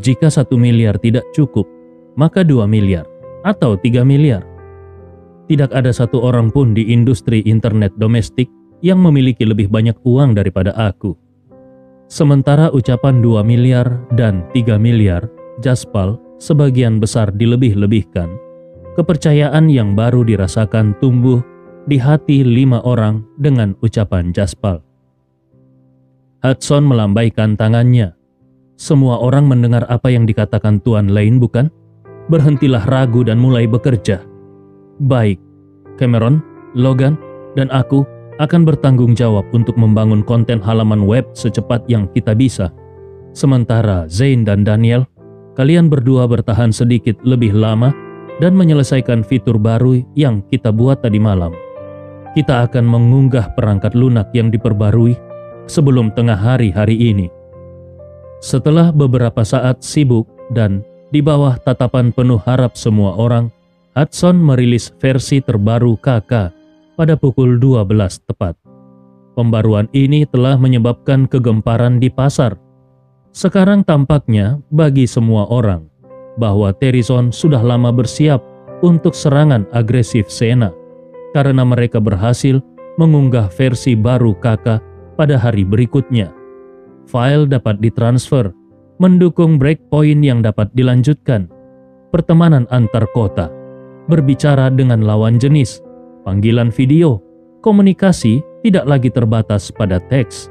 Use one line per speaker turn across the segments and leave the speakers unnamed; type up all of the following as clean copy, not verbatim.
Jika 1 miliar tidak cukup, maka 2 miliar atau 3 miliar. Tidak ada satu orang pun di industri internet domestik yang memiliki lebih banyak uang daripada aku. Sementara ucapan 2 miliar dan 3 miliar, Jaspal sebagian besar dilebih-lebihkan. Kepercayaan yang baru dirasakan tumbuh di hati 5 orang dengan ucapan Jaspal. Hudson melambaikan tangannya. Semua orang mendengar apa yang dikatakan Tuan Lane, bukan? Berhentilah ragu dan mulai bekerja. Baik, Cameron, Logan, dan aku akan bertanggung jawab untuk membangun konten halaman web secepat yang kita bisa. Sementara Zane dan Daniel, kalian berdua bertahan sedikit lebih lama dan menyelesaikan fitur baru yang kita buat tadi malam. Kita akan mengunggah perangkat lunak yang diperbarui sebelum tengah hari ini. Setelah beberapa saat sibuk dan di bawah tatapan penuh harap semua orang, Hudson merilis versi terbaru KK pada pukul 12 tepat. Pembaruan ini telah menyebabkan kegemparan di pasar. Sekarang tampaknya bagi semua orang bahwa Terrizon sudah lama bersiap untuk serangan agresif Sena karena mereka berhasil mengunggah versi baru KK pada hari berikutnya. File dapat ditransfer, mendukung breakpoint yang dapat dilanjutkan, pertemanan antar kota, berbicara dengan lawan jenis, panggilan video, komunikasi tidak lagi terbatas pada teks.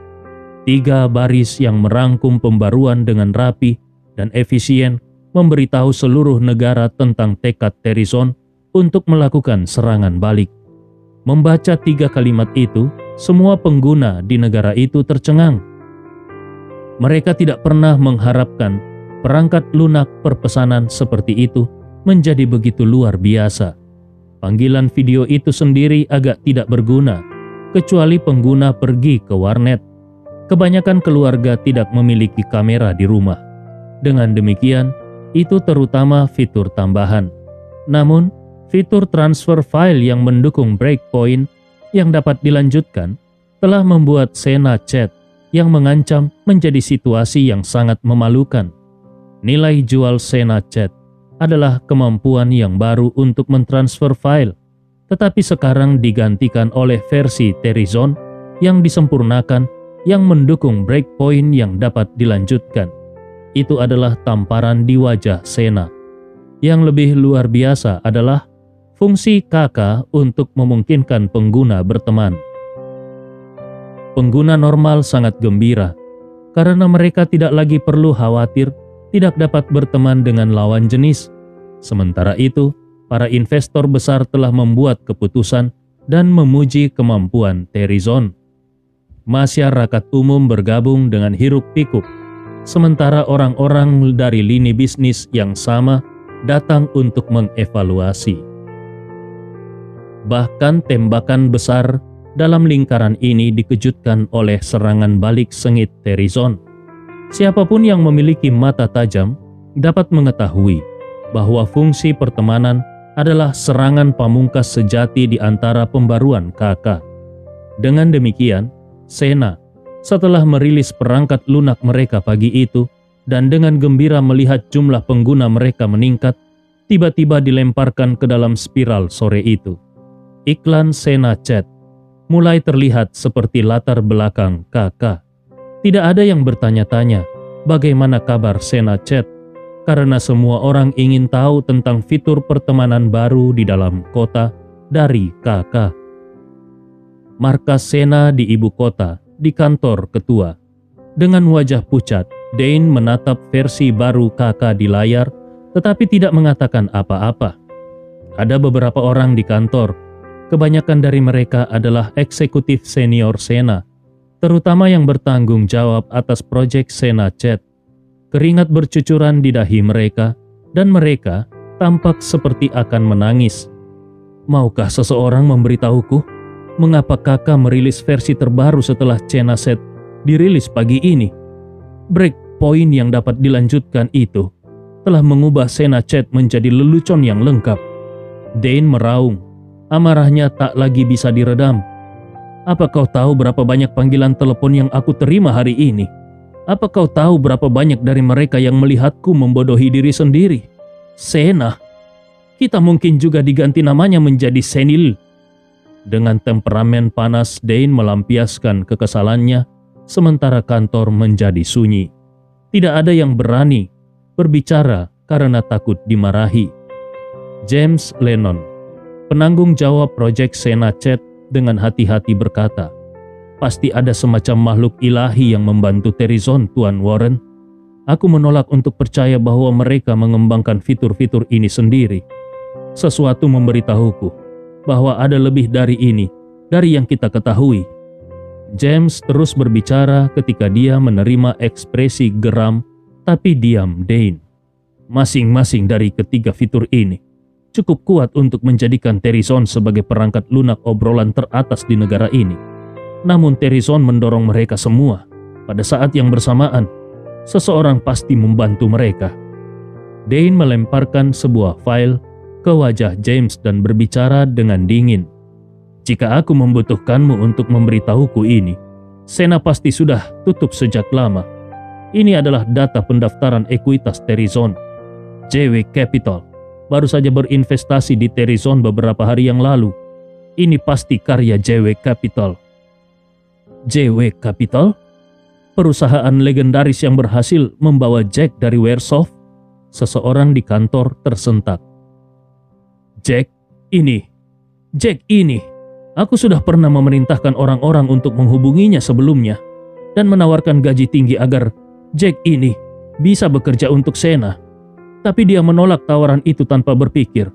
3 baris yang merangkum pembaruan dengan rapi dan efisien memberitahu seluruh negara tentang tekad Terrizon untuk melakukan serangan balik. Membaca 3 kalimat itu, semua pengguna di negara itu tercengang. Mereka tidak pernah mengharapkan perangkat lunak perpesanan seperti itu menjadi begitu luar biasa. Panggilan video itu sendiri agak tidak berguna, kecuali pengguna pergi ke warnet. Kebanyakan keluarga tidak memiliki kamera di rumah. Dengan demikian, itu terutama fitur tambahan. Namun, fitur transfer file yang mendukung breakpoint yang dapat dilanjutkan telah membuat Sena Chat yang mengancam menjadi situasi yang sangat memalukan. Nilai jual Sena Chat adalah kemampuan yang baru untuk mentransfer file, tetapi sekarang digantikan oleh versi Terrizon yang disempurnakan yang mendukung breakpoint yang dapat dilanjutkan. Itu adalah tamparan di wajah Sena. Yang lebih luar biasa adalah fungsi KK untuk memungkinkan pengguna berteman. Pengguna normal sangat gembira karena mereka tidak lagi perlu khawatir tidak dapat berteman dengan lawan jenis. Sementara itu, para investor besar telah membuat keputusan dan memuji kemampuan Terrizon. Masyarakat umum bergabung dengan hiruk-pikuk, sementara orang-orang dari lini bisnis yang sama datang untuk mengevaluasi. Bahkan tembakan besar dalam lingkaran ini dikejutkan oleh serangan balik sengit Terrizon. Siapapun yang memiliki mata tajam dapat mengetahui bahwa fungsi pertemanan adalah serangan pamungkas sejati di antara pembaruan KK. Dengan demikian, Sena, setelah merilis perangkat lunak mereka pagi itu, dan dengan gembira melihat jumlah pengguna mereka meningkat, tiba-tiba dilemparkan ke dalam spiral sore itu. Iklan Sena Chat mulai terlihat seperti latar belakang KK. Tidak ada yang bertanya-tanya bagaimana kabar Sena Chat, karena semua orang ingin tahu tentang fitur pertemanan baru di dalam kota dari KK. Markas Sena di ibu kota, di kantor ketua. Dengan wajah pucat, Dane menatap versi baru KK di layar, tetapi tidak mengatakan apa-apa. Ada beberapa orang di kantor. Kebanyakan dari mereka adalah eksekutif senior Sena, terutama yang bertanggung jawab atas proyek Sena Chat. Keringat bercucuran di dahi mereka, dan mereka tampak seperti akan menangis. Maukah seseorang memberitahuku, mengapa kakak merilis versi terbaru setelah Sena Chat dirilis pagi ini? Breakpoint yang dapat dilanjutkan itu telah mengubah Sena Chat menjadi lelucon yang lengkap. Dane meraung. Amarahnya tak lagi bisa diredam. Apa kau tahu berapa banyak panggilan telepon yang aku terima hari ini? Apa kau tahu berapa banyak dari mereka yang melihatku membodohi diri sendiri? Sena. Kita mungkin juga diganti namanya menjadi Senil. Dengan temperamen panas, Dane melampiaskan kekesalannya, sementara kantor menjadi sunyi. Tidak ada yang berani berbicara karena takut dimarahi. James Lennon, penanggung jawab proyek Sena Chat, dengan hati-hati berkata, "Pasti ada semacam makhluk ilahi yang membantu Terrizon, Tuan Warren. Aku menolak untuk percaya bahwa mereka mengembangkan fitur-fitur ini sendiri. Sesuatu memberitahuku bahwa ada lebih dari ini, dari yang kita ketahui." James terus berbicara ketika dia menerima ekspresi geram tapi diam Dane. Masing-masing dari ketiga fitur ini cukup kuat untuk menjadikan Terrizon sebagai perangkat lunak obrolan teratas di negara ini. Namun Terrizon mendorong mereka semua. Pada saat yang bersamaan, seseorang pasti membantu mereka. Dane melemparkan sebuah file ke wajah James dan berbicara dengan dingin. "Jika aku membutuhkanmu untuk memberitahuku ini, Sena pasti sudah tutup sejak lama. Ini adalah data pendaftaran ekuitas Terrizon. JW Capital baru saja berinvestasi di Terrizon beberapa hari yang lalu. Ini pasti karya JW Capital." JW Capital? Perusahaan legendaris yang berhasil membawa Jack dari Wearsoft? Seseorang di kantor tersentak. Jack ini. Aku sudah pernah memerintahkan orang-orang untuk menghubunginya sebelumnya dan menawarkan gaji tinggi agar Jack ini bisa bekerja untuk Sena. Tapi dia menolak tawaran itu tanpa berpikir.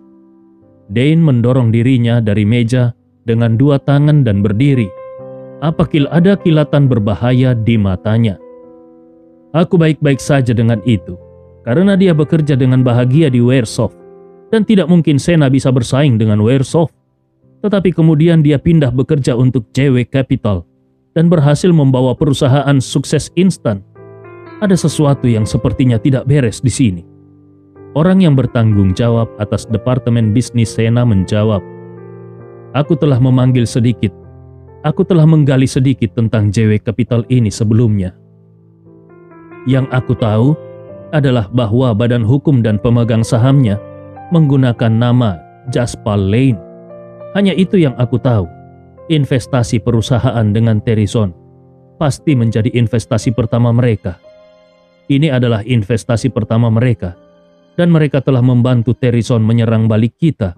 Dane mendorong dirinya dari meja dengan dua tangan dan berdiri. Ada kilatan berbahaya di matanya. "Aku baik-baik saja dengan itu, karena dia bekerja dengan bahagia di Wearsoft. Dan tidak mungkin Sena bisa bersaing dengan Wearsoft. Tetapi kemudian dia pindah bekerja untuk JW Capital dan berhasil membawa perusahaan sukses instan. Ada sesuatu yang sepertinya tidak beres di sini." Orang yang bertanggung jawab atas Departemen Bisnis Sena menjawab, Aku telah menggali sedikit tentang JW Capital ini sebelumnya. Yang aku tahu adalah bahwa badan hukum dan pemegang sahamnya menggunakan nama Jaspal Lane. Hanya itu yang aku tahu. Investasi perusahaan dengan Terrizon pasti menjadi investasi pertama mereka. Ini adalah investasi pertama mereka, dan mereka telah membantu Terrizon menyerang balik kita.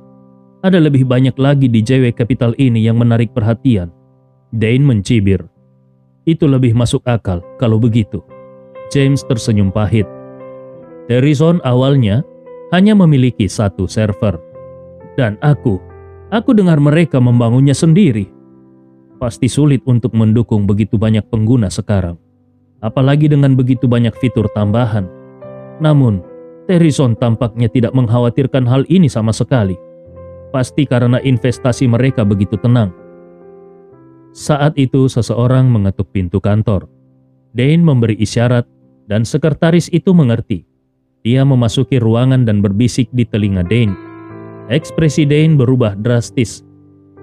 Ada lebih banyak lagi di JW Capital ini yang menarik perhatian. Dane mencibir. Itu lebih masuk akal kalau begitu. James tersenyum pahit. Terrizon awalnya hanya memiliki satu server. Dan aku dengar mereka membangunnya sendiri. Pasti sulit untuk mendukung begitu banyak pengguna sekarang. Apalagi dengan begitu banyak fitur tambahan. Namun, Terrizon tampaknya tidak mengkhawatirkan hal ini sama sekali. Pasti karena investasi mereka begitu tenang. Saat itu seseorang mengetuk pintu kantor. Dane memberi isyarat dan sekretaris itu mengerti. Dia memasuki ruangan dan berbisik di telinga Dane. Ekspresi Dane berubah drastis.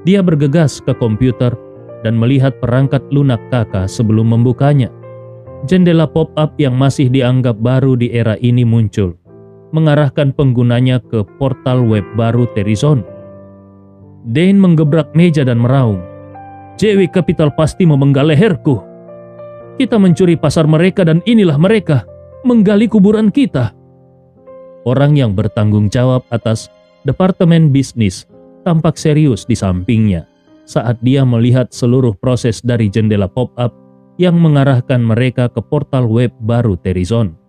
Dia bergegas ke komputer dan melihat perangkat lunak kakak sebelum membukanya. Jendela pop-up yang masih dianggap baru di era ini muncul, mengarahkan penggunanya ke portal web baru Terrizon. Dane menggebrak meja dan meraung. JW Capital pasti memenggal leherku. Kita mencuri pasar mereka dan inilah mereka menggali kuburan kita. Orang yang bertanggung jawab atas Departemen Bisnis tampak serius di sampingnya saat dia melihat seluruh proses dari jendela pop-up yang mengarahkan mereka ke portal web baru Terrizon.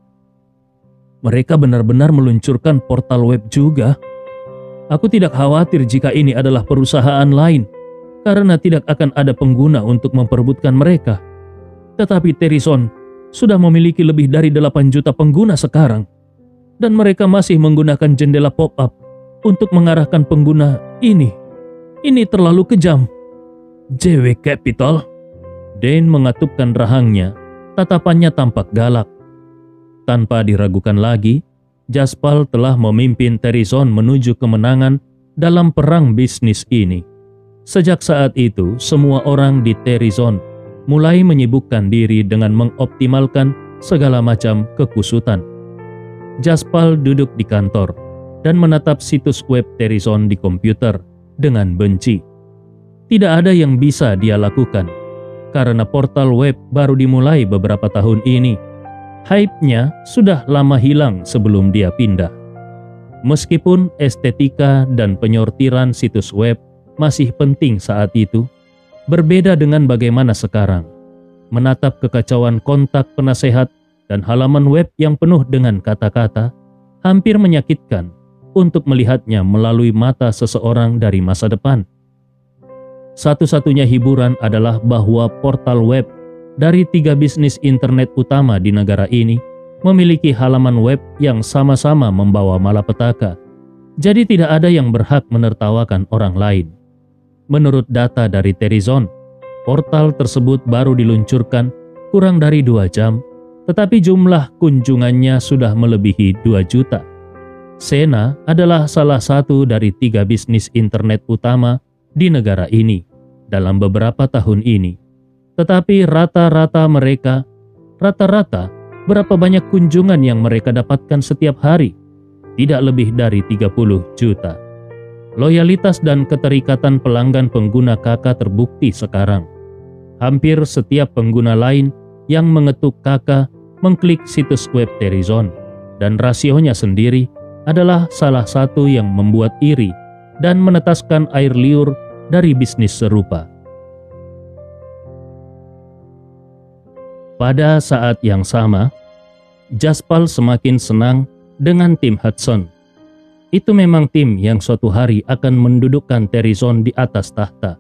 Mereka benar-benar meluncurkan portal web juga. Aku tidak khawatir jika ini adalah perusahaan lain, karena tidak akan ada pengguna untuk memperebutkan mereka. Tetapi Terrizon sudah memiliki lebih dari 8 juta pengguna sekarang. Dan mereka masih menggunakan jendela pop-up untuk mengarahkan pengguna ini. Ini terlalu kejam. JW Capital? Dane mengatupkan rahangnya, tatapannya tampak galak. Tanpa diragukan lagi, Jaspal telah memimpin Terrizon menuju kemenangan dalam perang bisnis ini. Sejak saat itu, semua orang di Terrizon mulai menyibukkan diri dengan mengoptimalkan segala macam kekusutan. Jaspal duduk di kantor dan menatap situs web Terizon di komputer dengan benci. Tidak ada yang bisa dia lakukan, karena portal web baru dimulai beberapa tahun ini. Hype-nya sudah lama hilang sebelum dia pindah. Meskipun estetika dan penyortiran situs web masih penting saat itu, berbeda dengan bagaimana sekarang. Menatap kekacauan kontak penasehat dan halaman web yang penuh dengan kata-kata hampir menyakitkan untuk melihatnya melalui mata seseorang dari masa depan. Satu-satunya hiburan adalah bahwa portal web dari 3 bisnis internet utama di negara ini memiliki halaman web yang sama-sama membawa malapetaka. Jadi tidak ada yang berhak menertawakan orang lain. Menurut data dari Terizon, portal tersebut baru diluncurkan kurang dari 2 jam, tetapi jumlah kunjungannya sudah melebihi 2 juta. Sena adalah salah satu dari 3 bisnis internet utama di negara ini dalam beberapa tahun ini. Tetapi rata-rata berapa banyak kunjungan yang mereka dapatkan setiap hari? Tidak lebih dari 30 juta. Loyalitas dan keterikatan pelanggan pengguna Kakak terbukti sekarang. Hampir setiap pengguna lain yang mengetuk Kakak mengklik situs web Terizon, dan rasionya sendiri adalah salah satu yang membuat iri dan menetaskan air liur dari bisnis serupa. Pada saat yang sama, Jaspal semakin senang dengan tim Hudson. Itu memang tim yang suatu hari akan mendudukkan Terizon di atas tahta.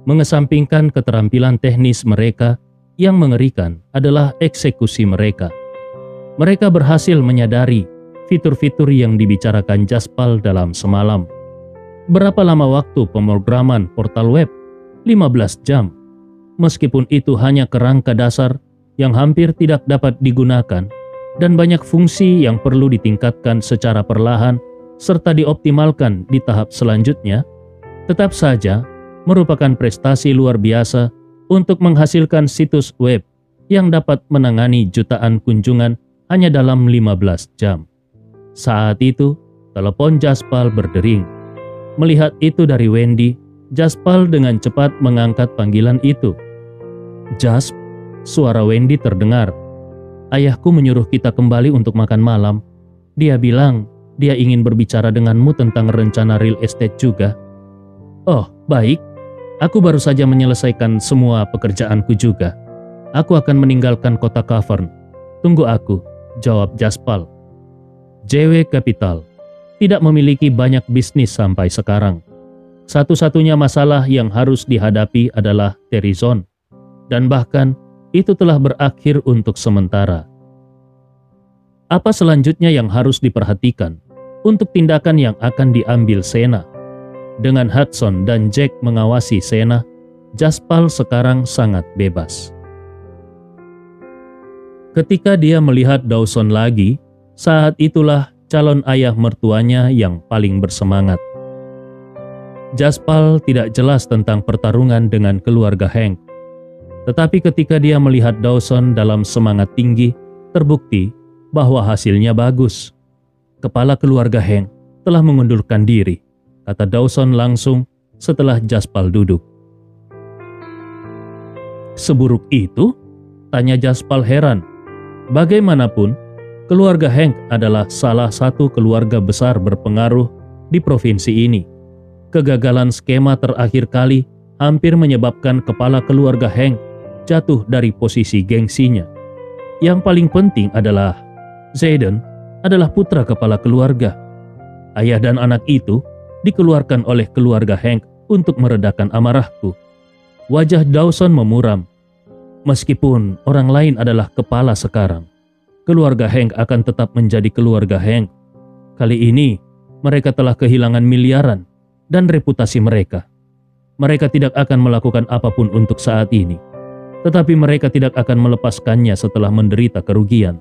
Mengesampingkan keterampilan teknis mereka, yang mengerikan adalah eksekusi mereka. Mereka berhasil menyadari fitur-fitur yang dibicarakan Jaspal dalam semalam. Berapa lama waktu pemrograman portal web? 15 jam. Meskipun itu hanya kerangka dasar yang hampir tidak dapat digunakan dan banyak fungsi yang perlu ditingkatkan secara perlahan serta dioptimalkan di tahap selanjutnya, tetap saja merupakan prestasi luar biasa untuk menghasilkan situs web yang dapat menangani jutaan kunjungan hanya dalam 15 jam. Saat itu, telepon Jaspal berdering. Melihat itu dari Wendy, Jaspal dengan cepat mengangkat panggilan itu. "Jasp," suara Wendy terdengar. "Ayahku menyuruh kita kembali untuk makan malam. Dia bilang dia ingin berbicara denganmu tentang rencana real estate juga." "Oh, baik. Aku baru saja menyelesaikan semua pekerjaanku juga. Aku akan meninggalkan kota Cavern. Tunggu aku," jawab Jaspal. JW Capital tidak memiliki banyak bisnis sampai sekarang. Satu-satunya masalah yang harus dihadapi adalah Terizon, dan bahkan itu telah berakhir untuk sementara. Apa selanjutnya yang harus diperhatikan untuk tindakan yang akan diambil Sena? Dengan Hudson dan Jack mengawasi Sena, Jaspal sekarang sangat bebas. Ketika dia melihat Dawson lagi, saat itulah calon ayah mertuanya yang paling bersemangat. Jaspal tidak jelas tentang pertarungan dengan keluarga Hank. Tetapi ketika dia melihat Dawson dalam semangat tinggi, terbukti bahwa hasilnya bagus. "Kepala keluarga Hank telah mengundurkan diri," kata Dawson langsung setelah Jaspal duduk. "Seburuk itu?" tanya Jaspal heran. Bagaimanapun, keluarga Hank adalah salah satu keluarga besar berpengaruh di provinsi ini. Kegagalan skema terakhir kali hampir menyebabkan kepala keluarga Hank jatuh dari posisi gengsinya. Yang paling penting adalah Zayden adalah putra kepala keluarga. Ayah dan anak itu dikeluarkan oleh keluarga Hank untuk meredakan amarahku. Wajah Dawson memuram. Meskipun orang lain adalah kepala sekarang, keluarga Hank akan tetap menjadi keluarga Hank. Kali ini mereka telah kehilangan miliaran dan reputasi mereka. Mereka tidak akan melakukan apapun untuk saat ini, tetapi mereka tidak akan melepaskannya setelah menderita kerugian.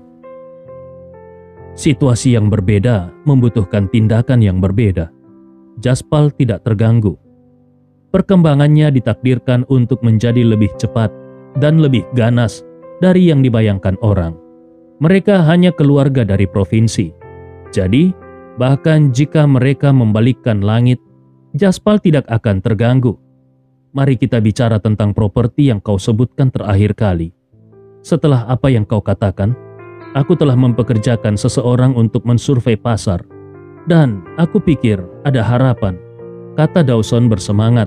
Situasi yang berbeda membutuhkan tindakan yang berbeda. Jaspal tidak terganggu. Perkembangannya ditakdirkan untuk menjadi lebih cepat dan lebih ganas dari yang dibayangkan orang. Mereka hanya keluarga dari provinsi. Jadi, bahkan jika mereka membalikkan langit, Jaspal tidak akan terganggu. Mari kita bicara tentang properti yang kau sebutkan terakhir kali. Setelah apa yang kau katakan, aku telah mempekerjakan seseorang untuk mensurvei pasar. Dan aku pikir ada harapan, kata Dawson bersemangat.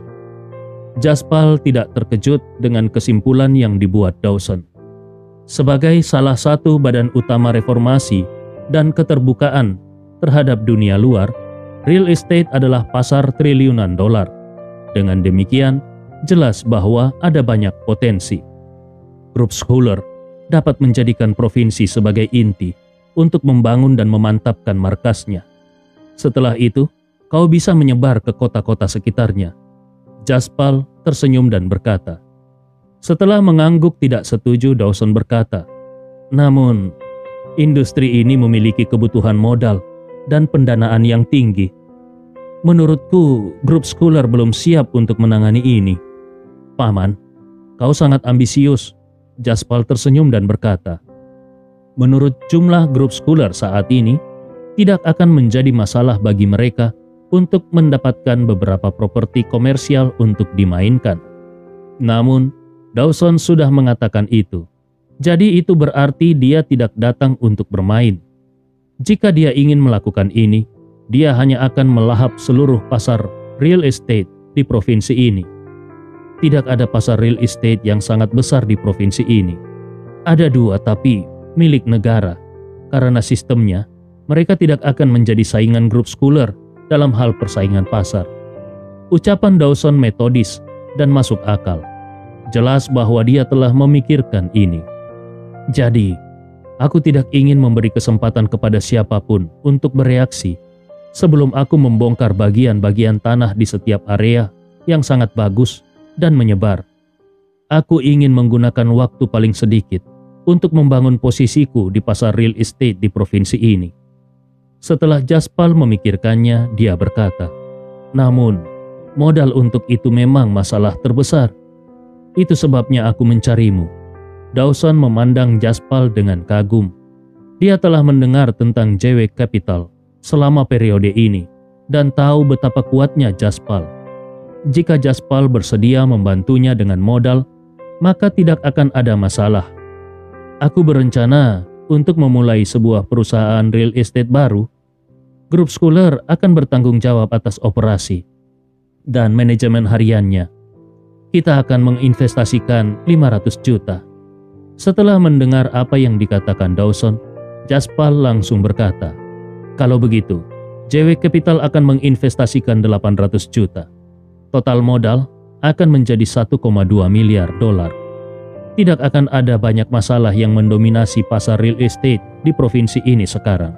Jaspal tidak terkejut dengan kesimpulan yang dibuat Dawson. Sebagai salah satu badan utama reformasi dan keterbukaan terhadap dunia luar, real estate adalah pasar triliunan dolar. Dengan demikian, jelas bahwa ada banyak potensi. Grup Schuller dapat menjadikan provinsi sebagai inti untuk membangun dan memantapkan markasnya. Setelah itu, kau bisa menyebar ke kota-kota sekitarnya. Jaspal tersenyum dan berkata. Setelah mengangguk tidak setuju, Dawson berkata, namun, industri ini memiliki kebutuhan modal dan pendanaan yang tinggi. Menurutku, Grup Schuller belum siap untuk menangani ini. Paman, kau sangat ambisius. Jaspal tersenyum dan berkata, menurut jumlah Grup Schuller saat ini, tidak akan menjadi masalah bagi mereka untuk mendapatkan beberapa properti komersial untuk dimainkan. Namun, Dawson sudah mengatakan itu. Jadi itu berarti dia tidak datang untuk bermain. Jika dia ingin melakukan ini, dia hanya akan melahap seluruh pasar real estate di provinsi ini. Tidak ada pasar real estate yang sangat besar di provinsi ini. Ada dua, tapi milik negara. Karena sistemnya, mereka tidak akan menjadi saingan Grup Schuller dalam hal persaingan pasar. Ucapan Dawson metodis dan masuk akal. Jelas bahwa dia telah memikirkan ini. Jadi, aku tidak ingin memberi kesempatan kepada siapapun untuk bereaksi sebelum aku membongkar bagian-bagian tanah di setiap area yang sangat bagus dan menyebar. Aku ingin menggunakan waktu paling sedikit untuk membangun posisiku di pasar real estate di provinsi ini. Setelah Jaspal memikirkannya, dia berkata, namun, modal untuk itu memang masalah terbesar. Itu sebabnya aku mencarimu. Dawson memandang Jaspal dengan kagum. Dia telah mendengar tentang JW Capital selama periode ini dan tahu betapa kuatnya Jaspal. Jika Jaspal bersedia membantunya dengan modal, maka tidak akan ada masalah. Aku berencana untuk memulai sebuah perusahaan real estate baru. Grup Schuller akan bertanggung jawab atas operasi dan manajemen hariannya. Kita akan menginvestasikan 500 juta. Setelah mendengar apa yang dikatakan Dawson, Jaspal langsung berkata, kalau begitu, JW Capital akan menginvestasikan 800 juta. Total modal akan menjadi 1,2 miliar dolar. Tidak akan ada banyak masalah yang mendominasi pasar real estate di provinsi ini sekarang.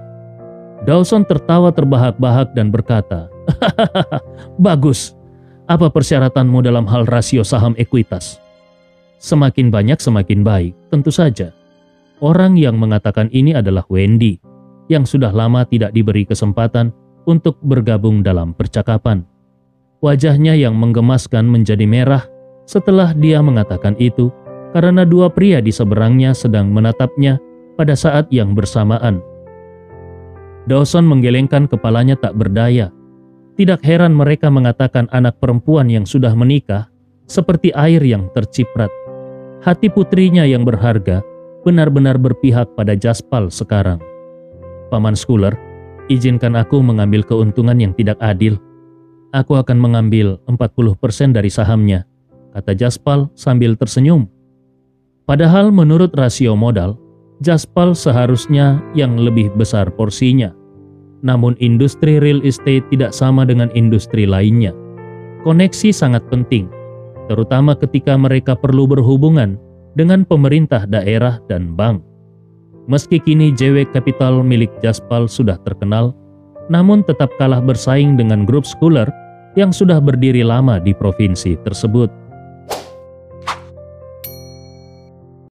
Dawson tertawa terbahak-bahak dan berkata, bagus. Apa persyaratanmu dalam hal rasio saham ekuitas? Semakin banyak semakin baik, tentu saja. Orang yang mengatakan ini adalah Wendy, yang sudah lama tidak diberi kesempatan untuk bergabung dalam percakapan. Wajahnya yang menggemaskan menjadi merah setelah dia mengatakan itu karena dua pria di seberangnya sedang menatapnya pada saat yang bersamaan. Dawson menggelengkan kepalanya tak berdaya. Tidak heran mereka mengatakan anak perempuan yang sudah menikah seperti air yang terciprat. Hati putrinya yang berharga benar-benar berpihak pada Jaspal sekarang. Paman Schuller, izinkan aku mengambil keuntungan yang tidak adil. Aku akan mengambil 40% dari sahamnya, kata Jaspal sambil tersenyum. Padahal menurut rasio modal, Jaspal seharusnya yang lebih besar porsinya. Namun industri real estate tidak sama dengan industri lainnya. Koneksi sangat penting, terutama ketika mereka perlu berhubungan dengan pemerintah daerah dan bank. Meski kini JW Capital milik Jaspal sudah terkenal, namun tetap kalah bersaing dengan Grup Schuller yang sudah berdiri lama di provinsi tersebut.